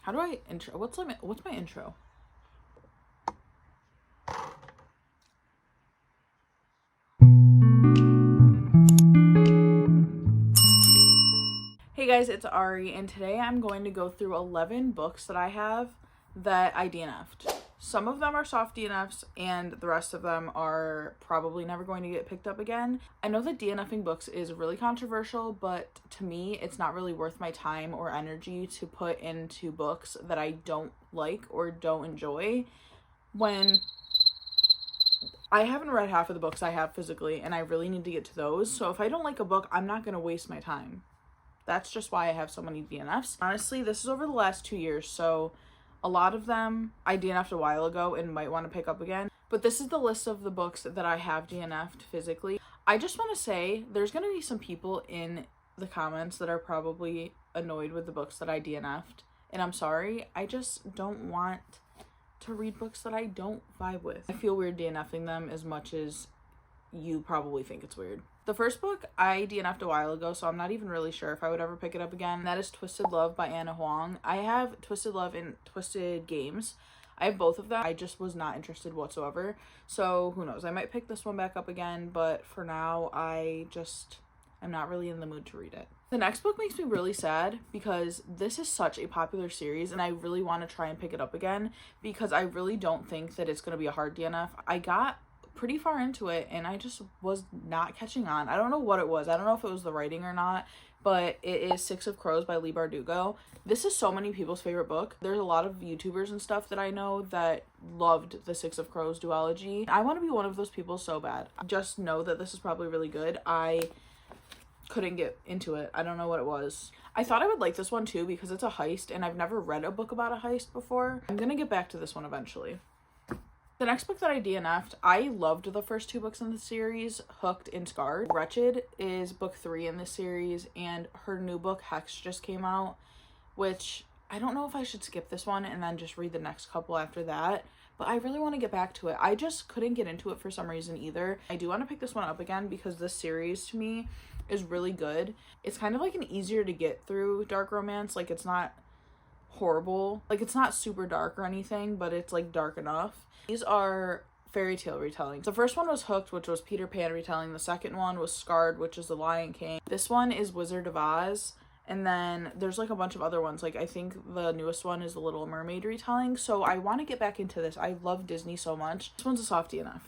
How do I intro? What's my intro? Hey guys, it's Ari, and today I'm going to go through 11 books that I have that I DNF'd. Some of them are soft DNFs, and the rest of them are probably never going to get picked up again. I know that DNFing books is really controversial, but to me, it's not really worth my time or energy to put into books that I don't like or don't enjoy when I haven't read half of the books I have physically, and I really need to get to those. So if I don't like a book, I'm not going to waste my time. That's just why I have so many DNFs. Honestly, this is over the last 2 years, so a lot of them I DNF'd a while ago and might want to pick up again. But this is the list of the books that I have DNF'd physically. I just want to say there's going to be some people in the comments that are probably annoyed with the books that I DNF'd. And I'm sorry, I just don't want to read books that I don't vibe with. I feel weird DNFing them as much as you probably think it's weird. The first book I DNF'd a while ago, so I'm not even really sure if I would ever pick it up again. That is Twisted Love by Anna Huang. I have Twisted Love and Twisted Games. I have both of them. I just was not interested whatsoever. So who knows? I might pick this one back up again, but for now, I'm not really in the mood to read it. The next book makes me really sad because this is such a popular series and I really want to try and pick it up again because I really don't think that it's going to be a hard DNF. I got pretty far into it and I just was not catching on. I don't know what it was. I don't know if it was the writing or not, but it is Six of Crows by Leigh Bardugo. This is so many people's favorite book. There's a lot of YouTubers and stuff that I know that loved the Six of Crows duology. I want to be one of those people so bad. Just know that this is probably really good. I couldn't get into it. I don't know what it was. I thought I would like this one too because it's a heist and I've never read a book about a heist before. I'm gonna get back to this one eventually. The next book that I DNF'd, I loved the first 2 books in the series, Hooked and Scarred. Wretched is book 3 in this series, and her new book, Hex, just came out, which I don't know if I should skip this one and then just read the next couple after that, but I really want to get back to it. I just couldn't get into it for some reason either. I do want to pick this one up again because this series, to me, is really good. It's kind of like an easier to get through dark romance. Like, it's not horrible. Like, it's not super dark or anything, but it's, like, dark enough. These are fairy tale retellings. The first one was Hooked, which was Peter Pan retelling. The second one was Scarred, which is The Lion King. This one is Wizard of Oz. And then there's like a bunch of other ones. Like I think the newest one is The Little Mermaid retelling. So I want to get back into this. I love Disney so much. This one's a soft DNF.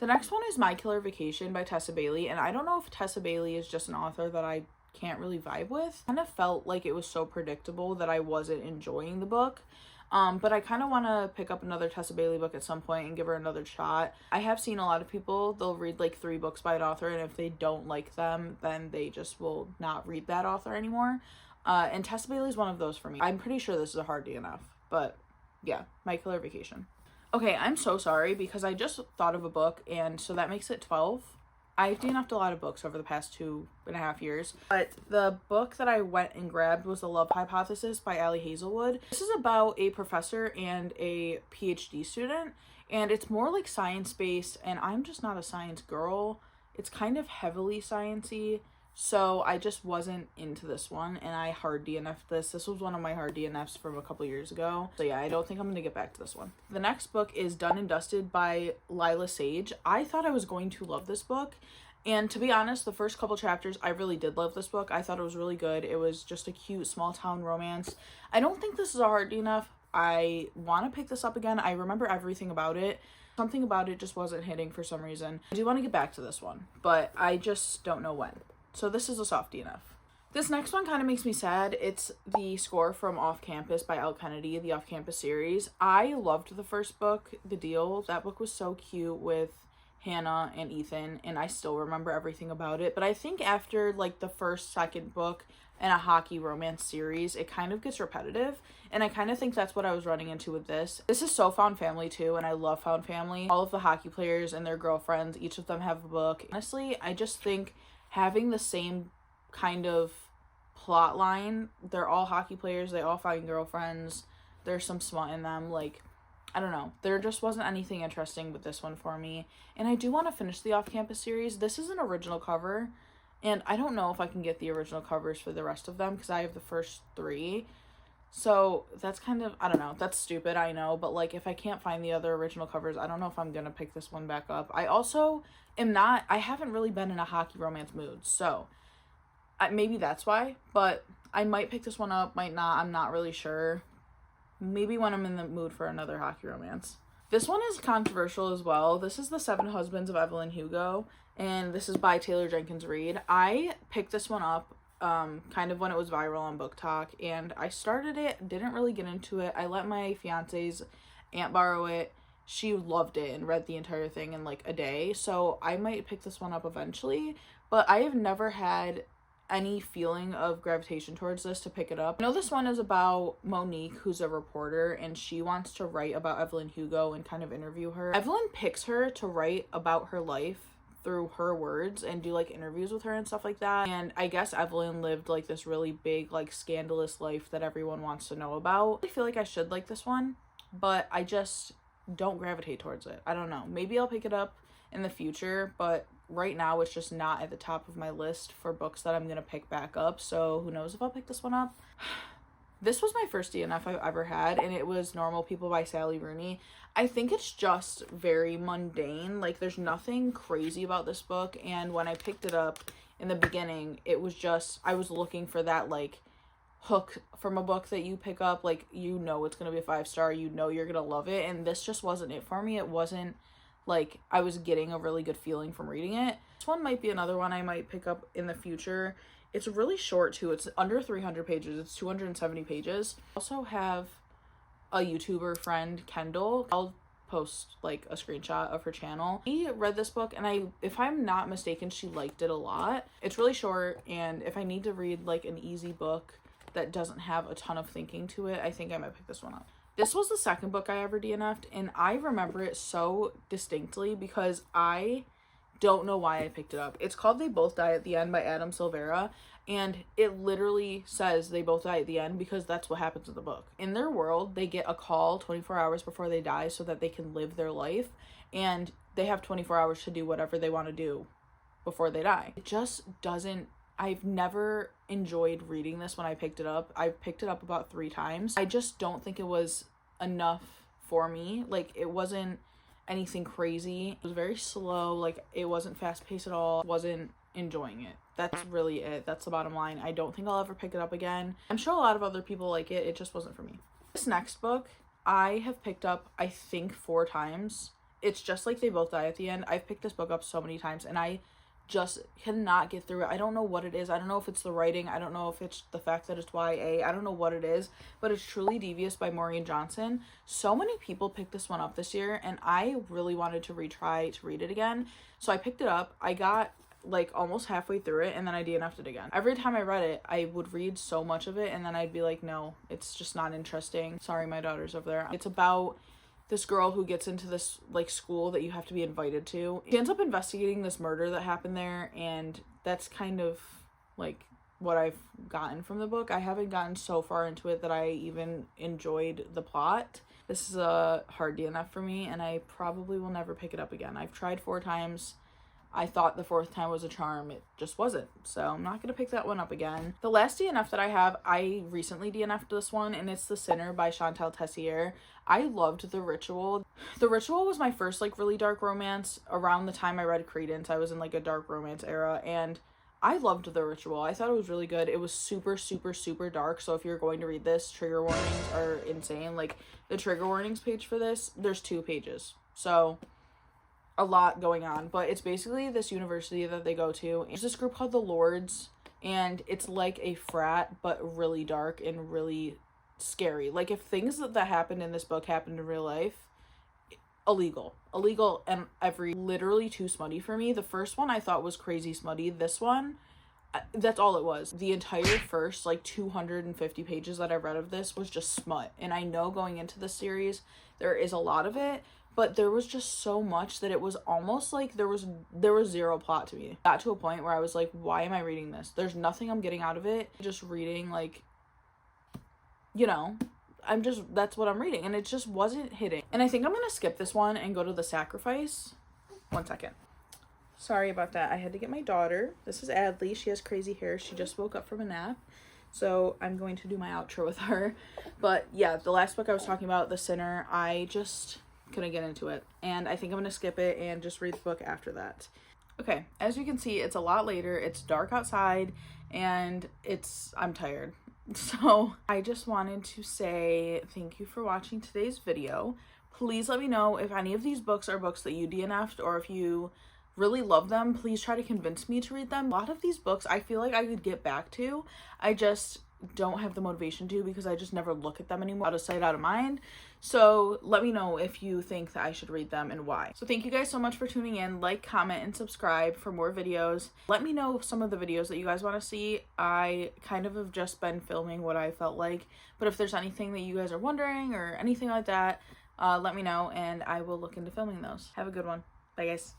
The next one is My Killer Vacation by Tessa Bailey. And I don't know if Tessa Bailey is just an author that I can't really vibe with. I kind of felt like it was so predictable that I wasn't enjoying the book. But I kind of want to pick up another Tessa Bailey book at some point and give her another shot. I have seen a lot of people, they'll read like 3 books by an author, and if they don't like them, then they just will not read that author anymore. And Tessa Bailey is one of those for me. I'm pretty sure this is a hard DNF, but yeah, My Killer Vacation. Okay, I'm so sorry because I just thought of a book, and so that makes it 12. I've DNF'd a lot of books over the past 2.5 years, but the book that I went and grabbed was The Love Hypothesis by Ali Hazelwood. This is about a professor and a PhD student, and it's more like science-based, and I'm just not a science girl. It's kind of heavily sciencey, so I just wasn't into this one, and I hard DNF'd this. This was one of my hard DNFs from a couple years ago, so yeah, I don't think I'm gonna get back to this one. The next book is Done and Dusted by Lila Sage. I thought I was going to love this book, and to be honest, the first couple chapters, I really did love this book. I thought it was really good. It was just a cute small town romance. I don't think this is a hard DNF. I want to pick this up again. I remember everything about it. Something about it just wasn't hitting for some reason. I do want to get back to this one, but I just don't know when. So this is a soft DNF. This next one kind of makes me sad. It's The Score from Off Campus by Elle Kennedy, the Off Campus series. I loved the first book, The Deal. That book was so cute with Hannah and Ethan, and I still remember everything about it. But I think after like the first, second book in a hockey romance series, it kind of gets repetitive, and I kind of think that's what I was running into with this. This is so found family too, and I love found family. All of the hockey players and their girlfriends, each of them have a book. Honestly, I just think having the same kind of plot line, they're all hockey players, they all find girlfriends, there's some smut in them, like, I don't know, there just wasn't anything interesting with this one for me. And I do want to finish the Off-Campus series. This is an original cover, and I don't know if I can get the original covers for the rest of them because I have the first 3. So that's kind of, I don't know, that's stupid, I know, but like if I can't find the other original covers, I don't know if I'm gonna pick this one back up. I also I haven't really been in a hockey romance mood, so maybe that's why, but I might pick this one up, might not, I'm not really sure. Maybe when I'm in the mood for another hockey romance. This one is controversial as well. This is The Seven Husbands of Evelyn Hugo, and this is by Taylor Jenkins Reid. I picked this one up kind of when it was viral on Booktok, and I started it, didn't really get into it. I let my fiance's aunt borrow it. She loved it and read the entire thing in like a day, so I might pick this one up eventually, but I have never had any feeling of gravitation towards this to pick it up. I know this one is about Monique, who's a reporter, and she wants to write about Evelyn Hugo and kind of interview her. Evelyn picks her to write about her life through her words and do like interviews with her and stuff like that. And I guess Evelyn lived like this really big, like scandalous life that everyone wants to know about. I feel like I should like this one, but I just don't gravitate towards it. I don't know. Maybe I'll pick it up in the future, but right now it's just not at the top of my list for books that I'm gonna pick back up, so who knows if I'll pick this one up. This was my first DNF I've ever had, and it was Normal People by Sally Rooney. I think it's just very mundane, like there's nothing crazy about this book, and when I picked it up in the beginning, it was just, I was looking for that like hook from a book that you pick up, like you know it's gonna be a 5-star, you know you're gonna love it, and this just wasn't it for me. It wasn't like I was getting a really good feeling from reading it. This one might be another one I might pick up in the future. It's really short too. It's under 300 pages. It's 270 pages. I also have a YouTuber friend, Kendall. I'll post like a screenshot of her channel. She read this book, and if I'm not mistaken, she liked it a lot. It's really short, and if I need to read like an easy book that doesn't have a ton of thinking to it, I think I might pick this one up. This was the second book I ever DNF'd, and I remember it so distinctly because I don't know why I picked it up. It's called They Both Die at the End by Adam Silvera, and it literally says they both die at the end because that's what happens in the book. In their world, they get a call 24 hours before they die so that they can live their life, and they have 24 hours to do whatever they want to do before they die. It just doesn't, I've never enjoyed reading this when I picked it up. I picked it up about 3 times. I just don't think it was enough for me. Like, it wasn't anything crazy. It was very slow. Like, it wasn't fast-paced at all. Wasn't enjoying it. That's really it. That's the bottom line. I don't think I'll ever pick it up again. I'm sure a lot of other people like it. It just wasn't for me. This next book, I have picked up, I think, 4 times. It's just like They Both Die at the End. I've picked this book up so many times, and I just cannot get through it. I don't know what it is. I don't know if it's the writing. I don't know if it's the fact that it's YA. I don't know what it is, but it's Truly Devious by Maureen Johnson. So many people picked this one up this year, and I really wanted to retry to read it again. So I picked it up. I got like almost halfway through it, and then I DNF'd it again. Every time I read it, I would read so much of it, and then I'd be like, no, it's just not interesting. Sorry, my daughter's over there. It's about this girl who gets into this like school that you have to be invited to. She ends up investigating this murder that happened there, and that's kind of like what I've gotten from the book. I haven't gotten so far into it that I even enjoyed the plot. This is a hard DNF for me, and I probably will never pick it up again. I've tried 4 times. I thought the 4th time was a charm. It just wasn't. So I'm not going to pick that one up again. The last DNF that I have, I recently DNF'd this one, and it's The Sinner by Chantal Tessier. I loved The Ritual. The Ritual was my first like really dark romance. Around the time I read Credence, I was in like a dark romance era, and I loved The Ritual. I thought it was really good. It was super, super, super dark. So if you're going to read this, trigger warnings are insane. Like the trigger warnings page for this, there's 2 pages. So a lot going on, but it's basically this university that they go to. There's this group called the Lords, and it's like a frat, but really dark and really scary. Like if things that happened in this book happened in real life, illegal, and literally too smutty for me. The first one I thought was crazy smutty. This one, that's all it was. The entire first like 250 pages that I read of this was just smut, and I know going into the series there is a lot of it, but there was just so much that it was almost like there was 0 plot to me. Got to a point where I was like, why am I reading this? There's nothing I'm getting out of it. Just reading, like, you know, that's what I'm reading, and it just wasn't hitting. And I think I'm gonna skip this one and go to The Sacrifice. 1 second. Sorry about that. I had to get my daughter. This is Adley. She has crazy hair. She just woke up from a nap. so I'm going to do my outro with her. But yeah, the last book I was talking about, The Sinner, I just couldn't get into it, and I think I'm gonna skip it and just read the book after that. Okay, as you can see, it's a lot later, it's dark outside, and I'm tired. So I just wanted to say thank you for watching today's video. Please let me know if any of these books are books that you DNF'd, or if you really love them, please try to convince me to read them. A lot of these books I feel like I could get back to. I just don't have the motivation to, because I just never look at them anymore. Out of sight, out of mind. So let me know if you think that I should read them and why. So thank you guys so much for tuning in. Like, comment, and subscribe for more videos. Let me know some of the videos that you guys want to see. I kind of have just been filming what I felt like, but if there's anything that you guys are wondering or anything like that, let me know and I will look into filming those. Have a good one. Bye guys.